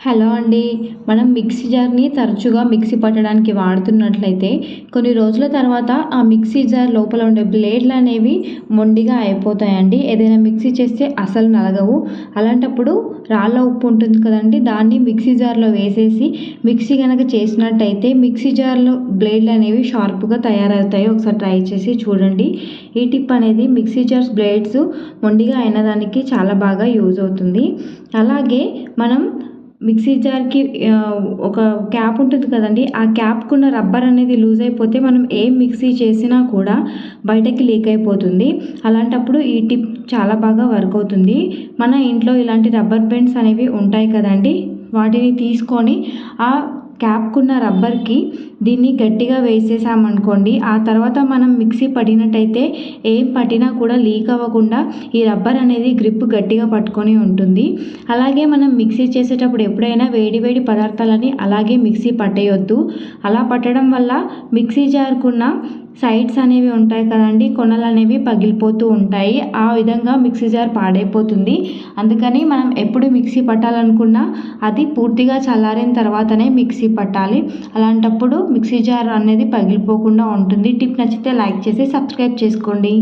Hello అండి. మనం mixie జార్‌ని తరచుగా మిక్సీ పట్టడానికి వాడుతున్నట్లయితే, కొన్ని రోజుల తర్వాత ఆ మిక్సీ జార్ లోపల ఉండే బ్లేడ్‌లనేవి మొండిగా అయిపోతాయండి. ఏదైనా మిక్సీ చేస్తే అసలు నలగవు. అలాంటప్పుడు రాళ్ళ ఉప్పు ఉంటుంది కదండీ! దాన్ని మిక్సీ జార్‌లో వేసేసి మిక్సీ గనక చేసినట్టయితే మిక్సీ జార్‌లో బ్లేడ్‌లనేవి షార్ప్‌గా తయారవుతాయి. ఒకసారి ట్రై చేసి చూడండి. ఈ టిప్ అనేది మిక్సీ జార్స్ బ్లేడ్స్ మొండిగా అయినదానికి చాలా బాగా యూజ్ అవుతుంది. అలాగే మనం మిక్సీ జార్‌కి ఒక క్యాప్ ఉంటుంది కదండీ! ఆ క్యాప్‌కున్న రబ్బర్ అనేది లూజ్ అయిపోతే మనం ఏం మిక్సీ చేసినా కూడా బయటకి లీక్ అయిపోతుంది. అలాంటప్పుడు ఈ టిప్ చాలా బాగా వర్క్ అవుతుంది. మన ఇంట్లో ఇలాంటి రబ్బర్ బ్యాండ్స్ అనేవి ఉంటాయి కదండీ! వాటిని తీసుకొని ఆ క్యాప్‌కున్న రబ్బర్‌కి దీన్ని గట్టిగా వేసేసామనుకోండి, ఆ తర్వాత మనం మిక్సీ పట్టినట్టయితే ఏం పట్టినా కూడా లీక్ అవ్వకుండా ఈ రబ్బర్ అనేది గ్రిప్ గట్టిగా పట్టుకొని ఉంటుంది. అలాగే మనం మిక్సీ చేసేటప్పుడు ఎప్పుడైనా వేడి వేడి పదార్థాలని అలాగే మిక్సీ పట్టేయొద్దు. అలా పట్టడం వల్ల మిక్సీ జార్‌కున్న సైడ్స్ అనేవి ఉంటాయి కదండీ! కొనలనేవి పగిలిపోతూ ఉంటాయి. ఆ విధంగా మిక్సీ జార్ పాడైపోతుంది. అందుకని మనం ఎప్పుడు మిక్సీ పట్టాలనుకున్నా అది పూర్తిగా చల్లారిన తర్వాతనే మిక్సీ పట్టాలి. అలాంటప్పుడు మిక్సీ జార్ అనేది పగిలిపోకుండా ఉంటుంది. టిప్ నచ్చితే లైక్ చేసి సబ్స్క్రైబ్ చేసుకోండి.